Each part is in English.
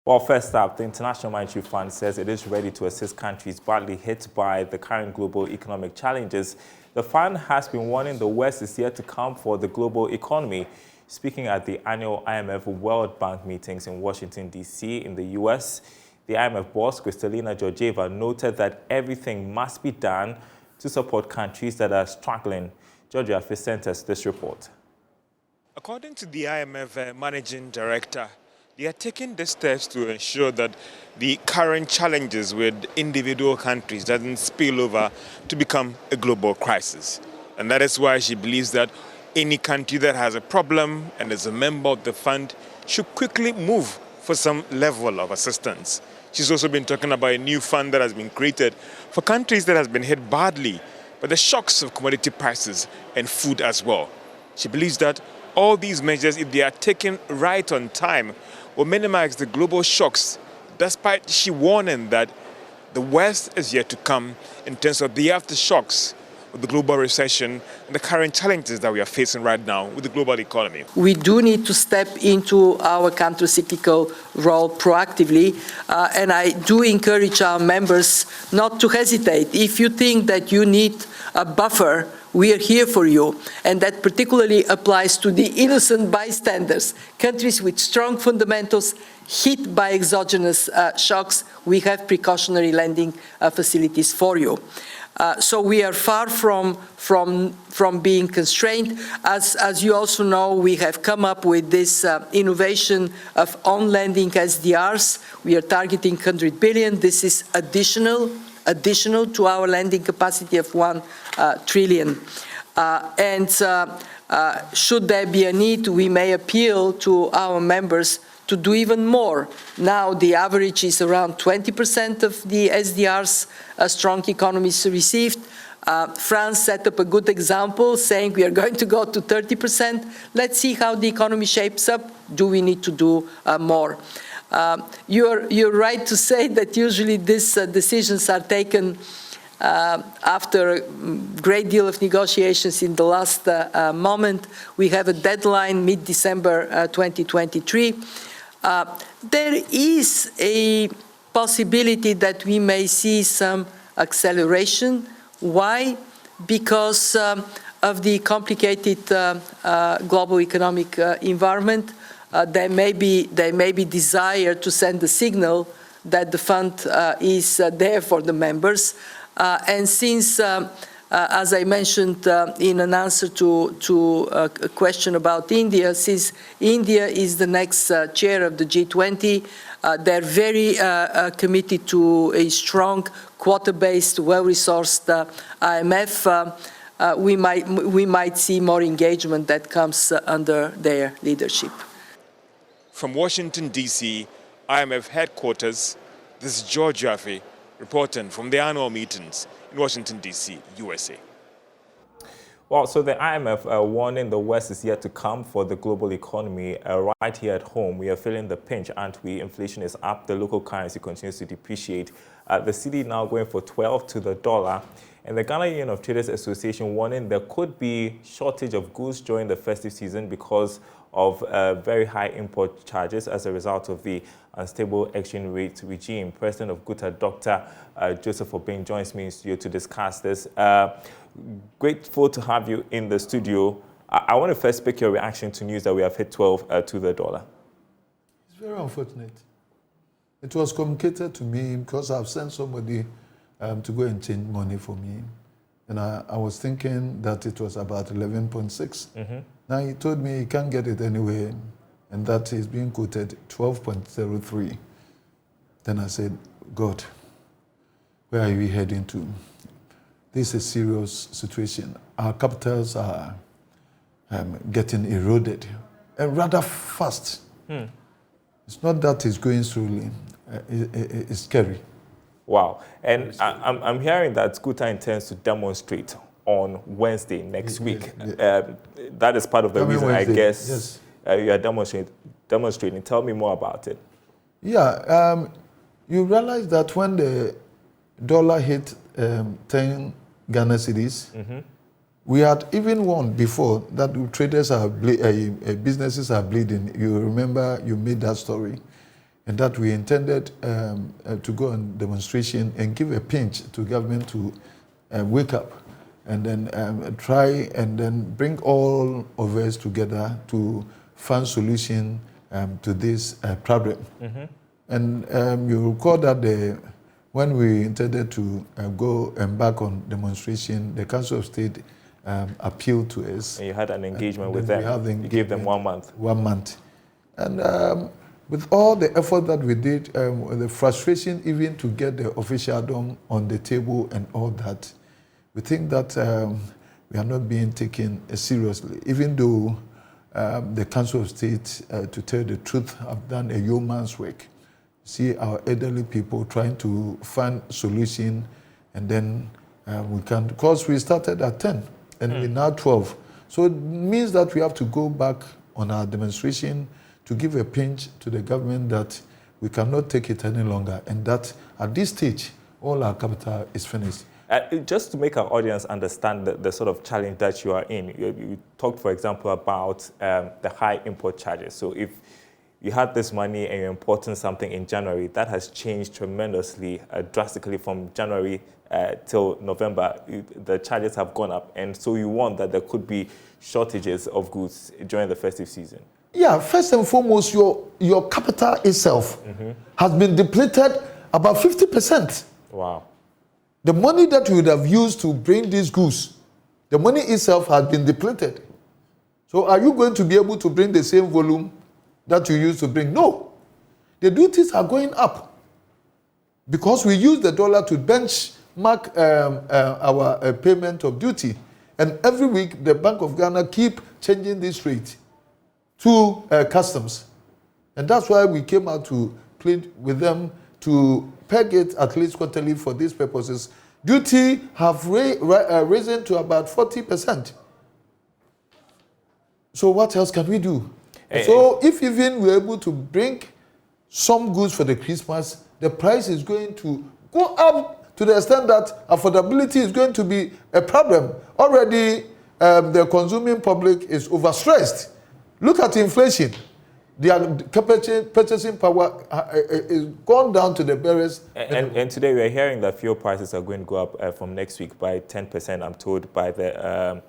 Well, first up, the International Monetary Fund says it is ready to assist countries badly hit by the current global economic challenges. The fund has been warning the West is yet to come for the global economy. Speaking at the annual IMF World Bank meetings in Washington, D.C. in the U.S., the IMF boss, Kristalina Georgieva, noted that everything must be done to support countries that are struggling. Georgieva sent us this report. According to the IMF Managing Director, they are taking the steps to ensure that the current challenges with individual countries doesn't spill over to become a global crisis. And that is why she believes that any country that has a problem and is a member of the fund should quickly move for some level of assistance. She's also been talking about a new fund that has been created for countries that has been hit badly by the shocks of commodity prices and food as well. She believes that all these measures, if they are taken right on time, will minimize the global shocks, despite she warning that the West is yet to come in terms of the aftershocks of the global recession and the current challenges that we are facing right now with the global economy. We do need to step into our counter-cyclical role proactively, and I do encourage our members not to hesitate. If you think that you need a buffer, we are here for you, and that particularly applies to the innocent bystanders, countries with strong fundamentals hit by exogenous shocks. We have precautionary lending facilities for you. So we are far from being constrained. As you also know, we have come up with this innovation of on-lending SDRs. We are targeting 100 billion. This is additional to our lending capacity of 1 trillion. Should there be a need, we may appeal to our members to do even more. Now the average is around 20% of the SDRs strong economies received. France set up a good example, saying we are going to go to 30%. Let's see how the economy shapes up. Do we need to do more? You're right to say that usually these decisions are taken after a great deal of negotiations in the last moment. We have a deadline mid-December 2023. There is a possibility that we may see some acceleration. Why? Because of the complicated global economic environment. There may be desire to send a signal that the fund is there for the members. And since, as I mentioned in an answer to a question about India, since India is the next chair of the G20, they're very committed to a strong, quota-based, well-resourced IMF. We might see more engagement that comes under their leadership. From Washington, D.C., IMF headquarters, this is George Jaffe reporting from the annual meetings in Washington, D.C., USA. Well, so the IMF warning the West is yet to come for the global economy. Right here at home, we are feeling the pinch, aren't we? Inflation is up. The local currency continues to depreciate. The cedi now going for 12 to the dollar. And the Ghanaian Union of Traders Association warning there could be shortage of goods during the festive season because of very high import charges as a result of the unstable exchange rate regime. President of GUTA, Dr. Joseph Obeng, joins me in studio to discuss this. Grateful to have you in the studio. I want to first pick your reaction to news that we have hit 12 to the dollar. It's very unfortunate. It was communicated to me because I've sent somebody to go and change money for me. And I was thinking that it was about 11.6. Mm-hmm. Now he told me he can't get it anyway, and that is being quoted 12.03. Then I said, God, where are we heading to? This is a serious situation. Our capitals are getting eroded, and rather fast. It's not that it's going slowly. It's scary. Wow. And I'm hearing that GUTA intends to demonstrate on Wednesday next week. That is part of the reason, Wednesday, I guess, you are demonstrating. Tell me more about it. Yeah. You realize that when the dollar hit 10 Ghana cedis, mm-hmm. we had even warned before that businesses are bleeding. You remember you made that story. and that we intended to go on demonstration and give a pinch to government to wake up and then try and then bring all of us together to find solution to this problem. And you recall that when we intended to go embark on demonstration, the Council of State appealed to us. And you had an engagement with them. You gave them 1 month. 1 month. And with all the effort that we did, the frustration even to get the officialdom on the table and all that, we think that we are not being taken seriously, even though the Council of State, to tell the truth, have done a yeoman's work. See our elderly people trying to find solution, and then we can, because we started at 10 and we're now 12. So it means that we have to go back on our demonstration to give a pinch to the government that we cannot take it any longer, and that at this stage, all our capital is finished. Just to make our audience understand the sort of challenge that you are in, you talked, for example, about the high import charges. So if you had this money and you're importing something in January, that has changed tremendously, drastically from January till November. The charges have gone up. And so you want that there could be shortages of goods during the festive season. Yeah, first and foremost, your capital itself has been depleted about 50%. Wow. The money that you would have used to bring these goods, the money itself has been depleted. So are you going to be able to bring the same volume that you used to bring? No. The duties are going up because we use the dollar to benchmark our payment of duty. And every week, the Bank of Ghana keep changing this rate to customs. And that's why we came out to plead with them to peg it at least quarterly for these purposes. Duty have risen to about 40%. So what else can we do? So if even we're able to bring some goods for the Christmas, the price is going to go up to the extent that affordability is going to be a problem. Already, the consuming public is overstressed. Look at inflation. Their purchasing power is gone down to the barest. And today we are hearing that fuel prices are going to go up from next week by 10%, I'm told, by the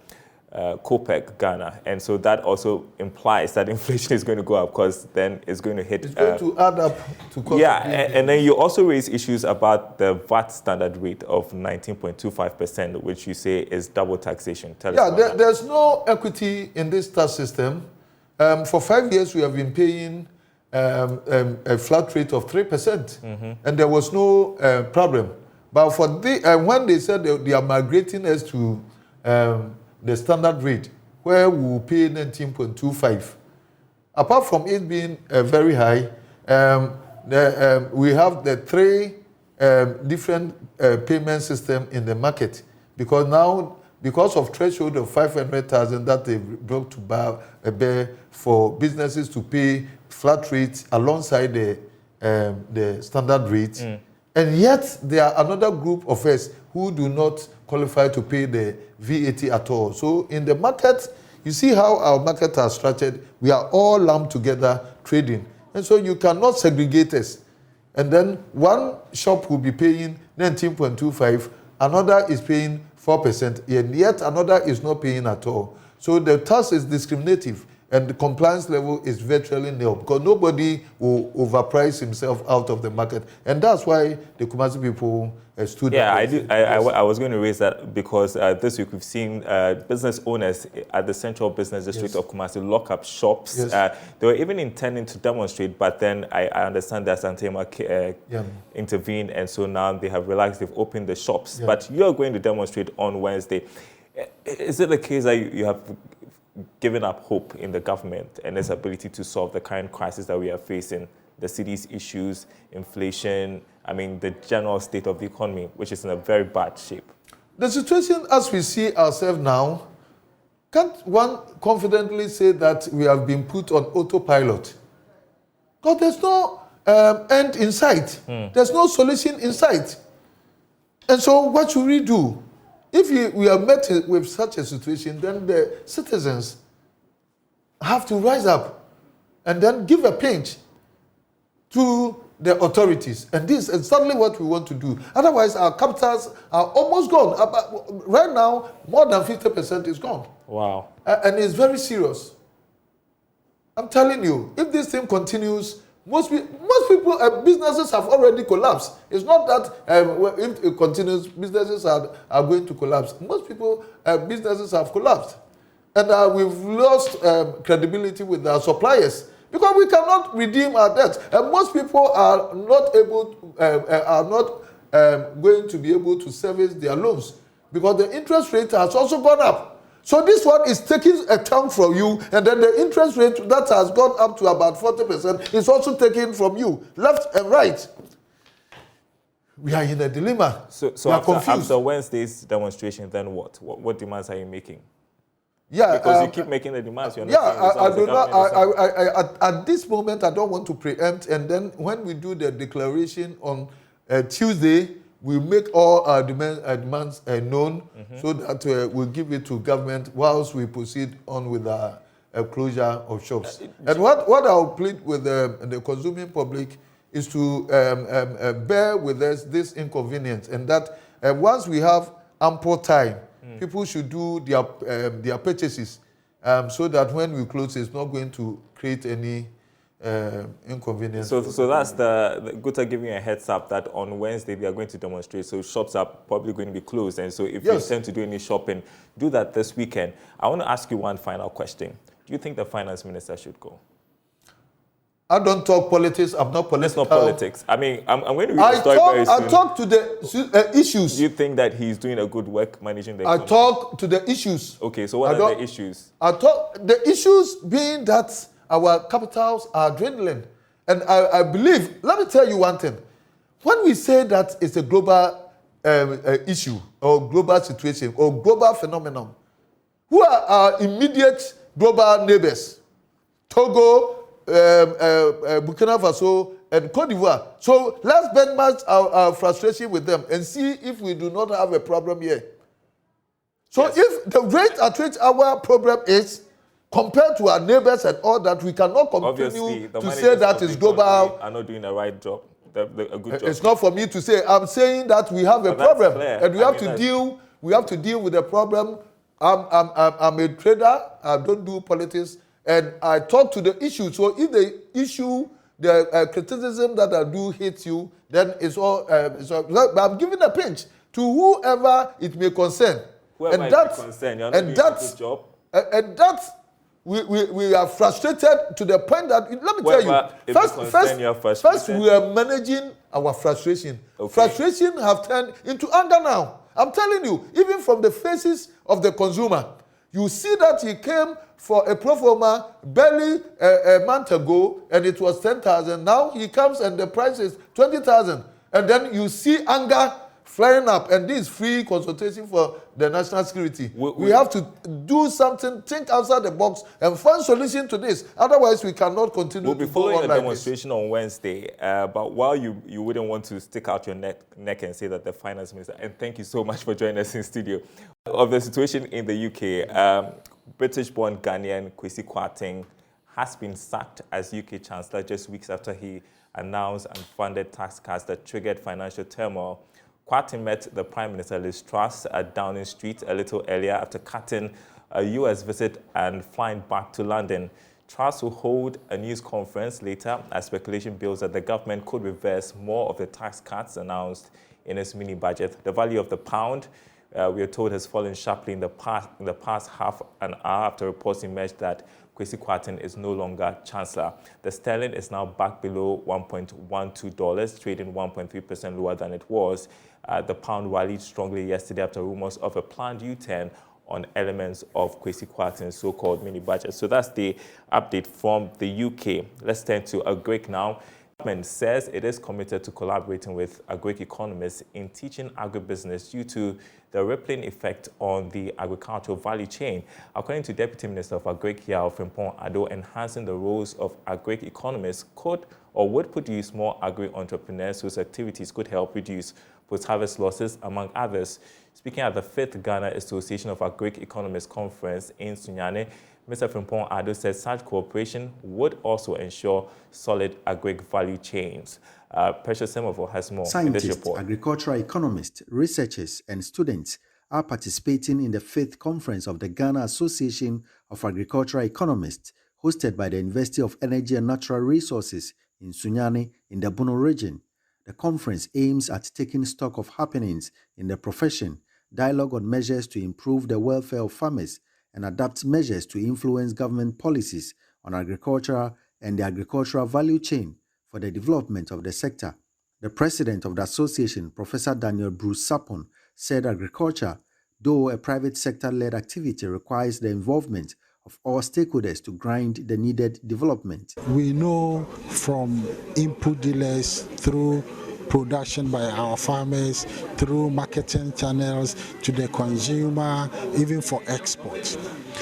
COPEC Ghana. And so that also implies that inflation is going to go up, because then it's going to hit... It's going to add up to cost. Yeah, and then you also raise issues about the VAT standard rate of 19.25%, which you say is double taxation. Tell us about that. There's no equity in this tax system. For 5 years, we have been paying a flat rate of 3%, and there was no problem. But for when they said they are migrating us to the standard rate, where we will pay 19.25, apart from it being very high, we have the three different payment system in the market, because now, because of threshold of 500,000 that they brought to bear for businesses to pay flat rates alongside the standard rate, and yet there are another group of us who do not qualify to pay the VAT at all. So in the market, you see how our market are structured. We are all lumped together trading, and so you cannot segregate us. And then one shop will be paying 19.25, another is paying 4%, and yet another is not paying at all. So the tax is discriminative, and the compliance level is virtually nil, because nobody will overprice himself out of the market. And that's why the Kumasi people stood up. I was going to raise that, because this week we've seen business owners at the Central Business District of Kumasi lock up shops. They were even intending to demonstrate, but then I understand that Santema intervened, and so now they have relaxed, they've opened the shops. But you're going to demonstrate on Wednesday. Is it the case that you have given up hope in the government and its ability to solve the current crisis that we are facing, the city's issues, inflation, I mean, the general state of the economy, which is in a very bad shape? The situation as we see ourselves now, can't one confidently say that we have been put on autopilot? Because there's no end in sight. There's no solution in sight. And so what should we do? If we are met with such a situation, then the citizens have to rise up and then give a pinch. to the authorities. And this is certainly what we want to do. Otherwise, our capitals are almost gone. Right now, more than 50% is gone. Wow. And it's very serious. I'm telling you, if this thing continues, most people, businesses have already collapsed. It's not that if it continues, businesses are going to collapse. Most people, businesses have collapsed. And we've lost credibility with our suppliers because we cannot redeem our debts. And most people are not able, going to be able to service their loans because the interest rate has also gone up. So this one is taking a chunk from you, and then the interest rate that has gone up to about 40% is also taken from you, left and right. We are in a dilemma. So we are confused. After Wednesday's demonstration, then what? What demands are you making? Yeah, because you keep making the demands. You're not I do not. At this moment, I don't want to preempt. And then when we do the declaration on Tuesday, we make all our demands known so that we'll give it to government whilst we proceed on with our closure of shops. And what I'll plead with the consuming public is to bear with us this inconvenience, and that once we have ample time, people should do their purchases so that when we close, it's not going to create any inconvenience. So that's the Guta giving you a heads up that on Wednesday they are going to demonstrate. So shops are probably going to be closed. And so if you intend to do any shopping, do that this weekend. I want to ask you one final question. Do you think the finance minister should go? I don't talk politics. I'm not political. It's not politics. I mean, I'm going to read the story very soon. I talk to the issues. Do you think that he's doing a good work managing the economy? I talk to the issues. Okay, so what are the issues? I talk the issues being that our capitals are dwindling. And I believe, let me tell you one thing. When we say that it's a global issue or global situation or global phenomenon, who are our immediate global neighbors? Togo, Burkina Faso, and Cote d'Ivoire. So let's benchmark our frustration with them and see if we do not have a problem here. So if the rate at which our problem is compared to our neighbors and all that, we cannot continue to say that is global. Are not doing the right job, a good job. It's not for me to say. I'm saying that we have a problem, and we have to deal. We have to deal with the problem. I'm a trader. I don't do politics, and I talk to the issue. So if the issue, the criticism that I do hits you, then it's all. But I'm giving a pinch to whoever it may concern. Whoever it may concern, you're not doing a good job. And that's. We are frustrated to the point that, let me tell you, first we are managing our frustration. Okay. Frustration have turned into anger now. I'm telling you, even from the faces of the consumer, you see that he came for a pro forma barely a month ago and it was 10,000. Now he comes and the price is 20,000. And then you see anger flaring up, and this free consultation for the national security. We have to do something, think outside the box, and find solution to this. Otherwise, we cannot continue. We'll be following the demonstration on Wednesday. But while you wouldn't want to stick out your neck and say that the finance minister, and thank you so much for joining us in studio, of the situation in the UK, British-born Ghanaian Kwesi Kwarteng has been sacked as UK Chancellor just weeks after he announced and funded tax cuts that triggered financial turmoil. Kwarteng met the Prime Minister Liz Truss at Downing Street a little earlier after cutting a US visit and flying back to London. Truss will hold a news conference later as speculation builds that the government could reverse more of the tax cuts announced in its mini-budget. The value of the pound, we are told, has fallen sharply in the past half an hour after reports emerged that Kwesi Kwarteng is no longer Chancellor. The sterling is now back below $1.12, trading 1.3% lower than it was. The pound rallied strongly yesterday after rumors of a planned U-turn on elements of Kwesi Kwarteng's so-called mini-budget. So that's the update from the UK. Let's turn to Agric now. The government says it is committed to collaborating with Agric economists in teaching agribusiness due to the rippling effect on the agricultural value chain. According to Deputy Minister of Agric, Yao Frimpong Ado, enhancing the roles of Agric economists could or would produce more agri-entrepreneurs whose activities could help reduce post-harvest losses, among others. Speaking at the 5th Ghana Association of Agric Economists Conference in Sunyani, Mr. Frimpong Ado said such cooperation would also ensure solid agric value chains. Precious Semovo has more in this Scientists, report. agricultural economists, researchers, and students are participating in the 5th conference of the Ghana Association of Agricultural Economists, hosted by the University of Energy and Natural Resources in Sunyani in the Bono region. The conference aims at taking stock of happenings in the profession, dialogue on measures to improve the welfare of farmers, and adapt measures to influence government policies on agriculture and the agricultural value chain for the development of the sector. The president of the association, Professor Daniel Bruce Sapon, said agriculture, though a private sector-led activity, requires the involvement of all stakeholders to grind the needed development. We know from input dealers through production by our farmers, through marketing channels to the consumer, even for export.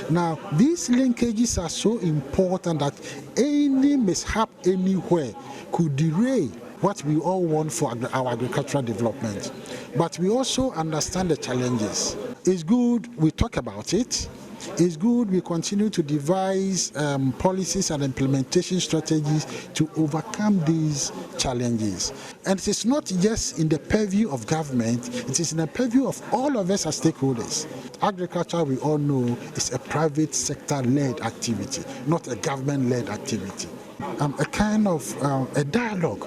Now, these linkages are so important that any mishap anywhere could derail what we all want for our agricultural development. But we also understand the challenges. It's good we talk about it. It's good we continue to devise policies and implementation strategies to overcome these challenges. And it is not just in the purview of government, it is in the purview of all of us as stakeholders. Agriculture, we all know, is a private sector-led activity, not a government-led activity. A kind of a dialogue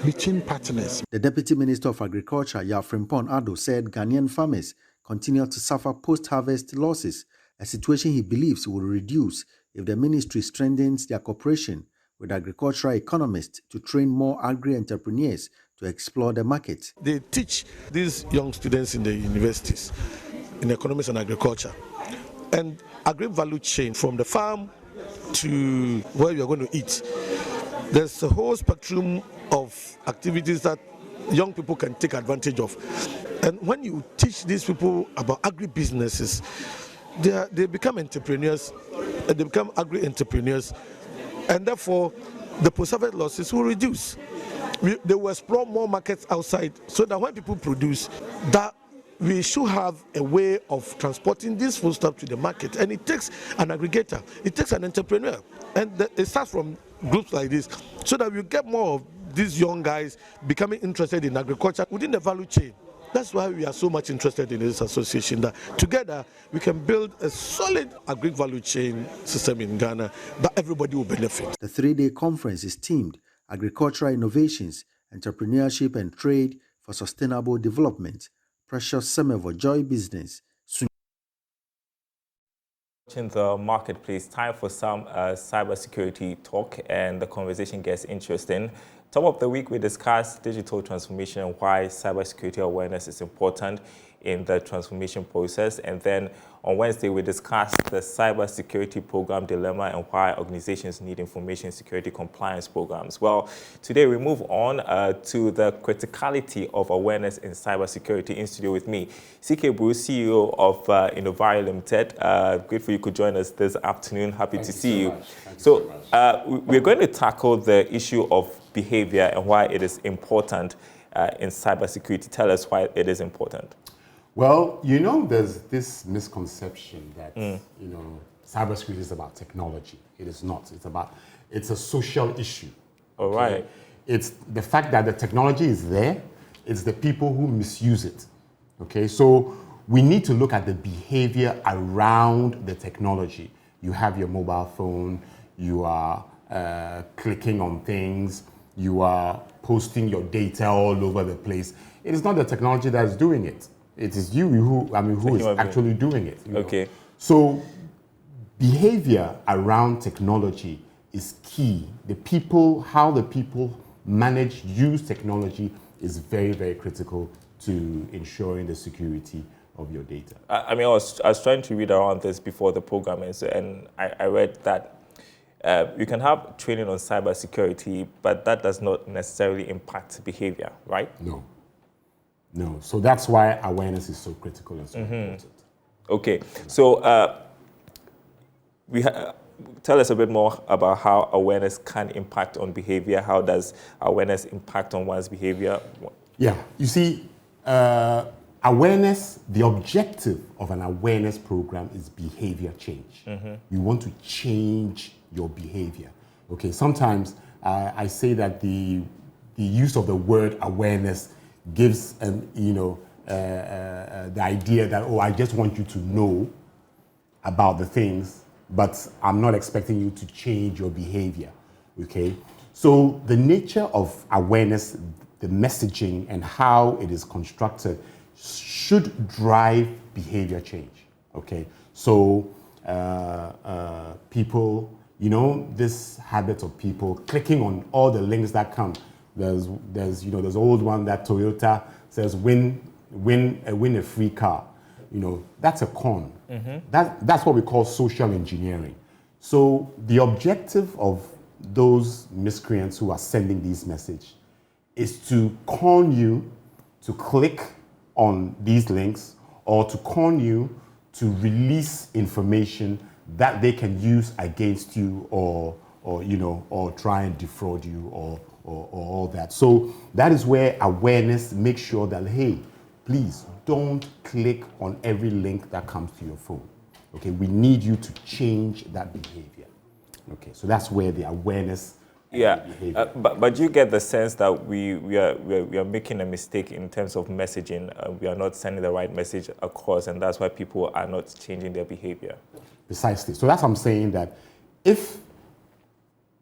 between partners. The Deputy Minister of Agriculture, Frimpong Ado, said Ghanaian farmers continue to suffer post-harvest losses, a situation he believes will reduce if the ministry strengthens their cooperation with agricultural economists to train more agri-entrepreneurs to explore the market. They teach these young students in the universities in economics and agriculture and agri-value chain from the farm to where you are going to eat. There's a whole spectrum of activities that young people can take advantage of. And when you teach these people about agri-businesses, they become entrepreneurs, and they become agri-entrepreneurs, and therefore the post-harvest losses will reduce. They will explore more markets outside, so that when people produce, that we should have a way of transporting this foodstuff to the market. And it takes an aggregator, it takes an entrepreneur, and it starts from groups like this, so that we get more of these young guys becoming interested in agriculture within the value chain. That's why we are so much interested in this association, that together we can build a solid agri-value chain system in Ghana that everybody will benefit. The 3-day conference is themed Agricultural Innovations, Entrepreneurship and Trade for Sustainable Development. Precious Semovo, Joy Business. In the marketplace, time for some cybersecurity talk, and the conversation gets interesting. Top of the week, we discussed digital transformation and why cybersecurity awareness is important in the transformation process. And then on Wednesday, we discussed the cybersecurity program dilemma and why organizations need information security compliance programs. Well, today we move on to the criticality of awareness in cybersecurity. In studio with me, CK Bruce, CEO of Innovari Limited. Grateful you could join us this afternoon. Happy to see you. So we're going to tackle the issue of behavior and why it is important in cybersecurity. Tell us why it is important. Well, you know, there's this misconception that, you know, cybersecurity is about technology. It is not. It's a social issue. All right. It's the fact that the technology is there. It's the people who misuse it. Okay, so we need to look at the behavior around the technology. You have your mobile phone, you are clicking on things, you are posting your data all over the place. It is not the technology that's doing it. It is you who is actually doing it. Okay. So behavior around technology is key. How the people manage, use technology is very, very critical to ensuring the security of your data. I was trying to read around this before the program, and I read that you can have training on cybersecurity, but that does not necessarily impact behavior, right? No. So that's why awareness is so critical and so important. Okay. So tell us a bit more about how awareness can impact on behavior. How does awareness impact on one's behavior? Yeah. You see, awareness, the objective of an awareness program is behavior change. You want to change your behavior. Okay, sometimes I say that the use of the word awareness gives the idea that, oh, I just want you to know about the things, but I'm not expecting you to change your behavior. Okay, so the nature of awareness, the messaging and how it is constructed should drive behavior change. Okay, so people, this habit of people clicking on all the links that come. There's old one that Toyota says win a free car. That's a con. That's what we call social engineering. So the objective of those miscreants who are sending these messages is to con you to click on these links, or to con you to release information that they can use against you, or try and defraud you, or all that. So that is where awareness makes sure that, hey, please don't click on every link that comes to your phone. Okay, we need you to change that behavior. Okay, so that's where the awareness. Yeah, but you get the sense that we are making a mistake in terms of messaging. We are not sending the right message across, and that's why people are not changing their behavior. Precisely. So that's what I'm saying, that if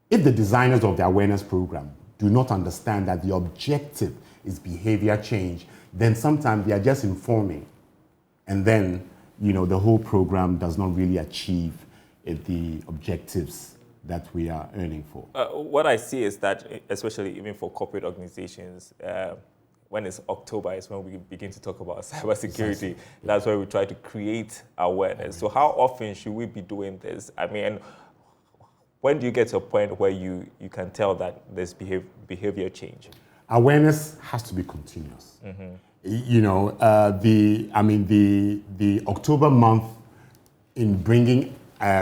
the designers of the awareness program do not understand that the objective is behavior change, then sometimes they are just informing, and then the whole program does not really achieve the objectives that we are earning for. What I see is that, especially even for corporate organizations, when it's October is when we begin to talk about cybersecurity. That's why we try to create awareness. So how often should we be doing this? I mean, when do you get to a point where you can tell that there's behavior change? Awareness has to be continuous. The October month in bringing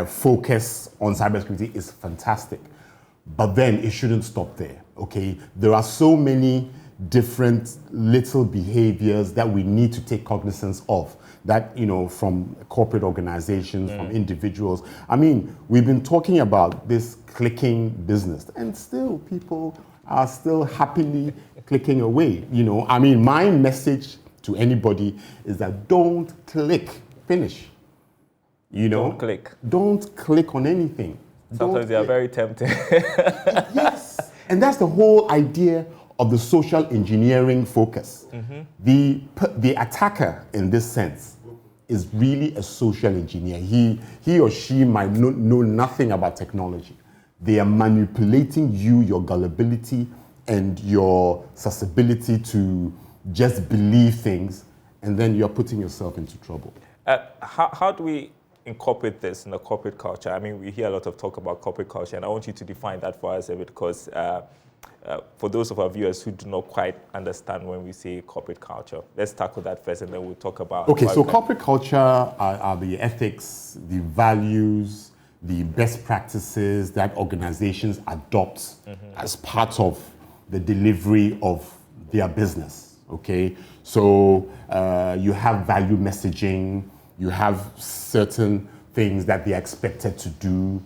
focus on cybersecurity is fantastic, but then it shouldn't stop there. Okay, there are so many different little behaviors that we need to take cognizance of, that from corporate organizations, from individuals. I mean, we've been talking about this clicking business, and still people are still happily clicking away. My message to anybody is that don't click, finish. Don't click. Don't click on anything. Sometimes they are very tempting. Yes. And that's the whole idea of the social engineering focus. The attacker, in this sense, is really a social engineer. He or she might know nothing about technology. They are manipulating you, your gullibility, and your susceptibility to just believe things, and then you're putting yourself into trouble. How do we incorporate this in the corporate culture? I mean, we hear a lot of talk about corporate culture, and I want you to define that for us a bit, because for those of our viewers who do not quite understand when we say corporate culture, let's tackle that first, and then we'll talk about... Okay, so corporate culture are the ethics, the values, the best practices that organizations adopt as part of the delivery of their business, okay? So you have value messaging, you have certain things that they're expected to do,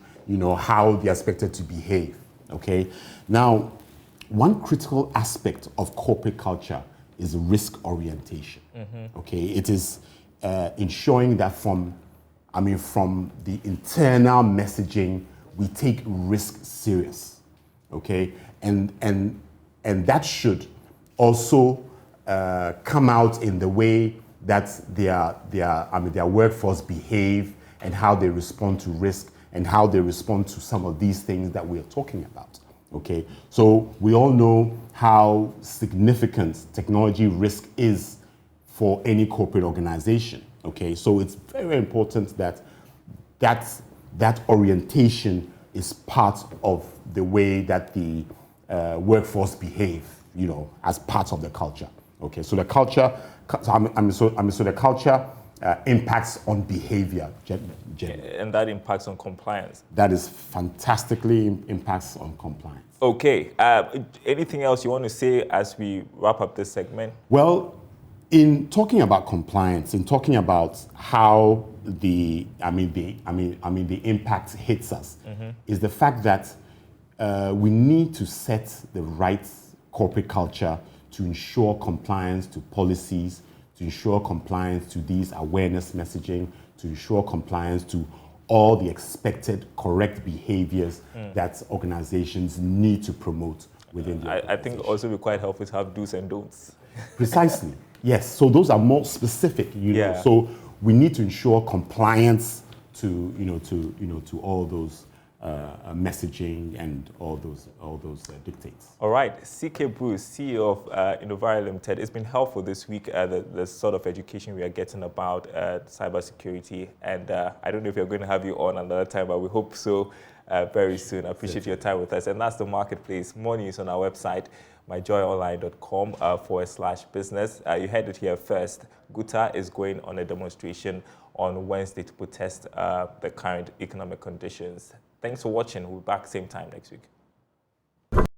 how they're expected to behave, okay? Now, one critical aspect of corporate culture is risk orientation, okay? It is ensuring that from the internal messaging, we take risk serious, okay? And that should also come out in the way that their workforce behave, and how they respond to risk, and how they respond to some of these things that we are talking about. Okay, so we all know how significant technology risk is for any corporate organization. Okay, so it's very, very important that orientation is part of the way that the workforce behave, as part of the culture. Okay, so the culture, so the culture impacts on behavior generally. And that impacts on compliance. That is fantastically impacts on compliance. Okay, anything else you want to say as we wrap up this segment? Well, in talking about compliance, in talking about how the impact hits us, is the fact that we need to set the right corporate culture to ensure compliance to policies, to ensure compliance to these awareness messaging, to ensure compliance to all the expected correct behaviors that organizations need to promote within the I think also be quite helpful to have do's and don'ts. Precisely. Yes. So those are more specific, you know. So we need to ensure compliance to all those messaging and all those dictates. All right, CK Bruce, CEO of Innovare Limited. It's been helpful this week, the sort of education we are getting about cybersecurity. And I don't know if you're going to have you on another time, but we hope so very soon. I appreciate your time with us. And that's the marketplace. More news on our website, myjoyonline.com/business. You heard it here first. Guta is going on a demonstration on Wednesday to protest the current economic conditions. Thanks for watching. We'll be back same time next week.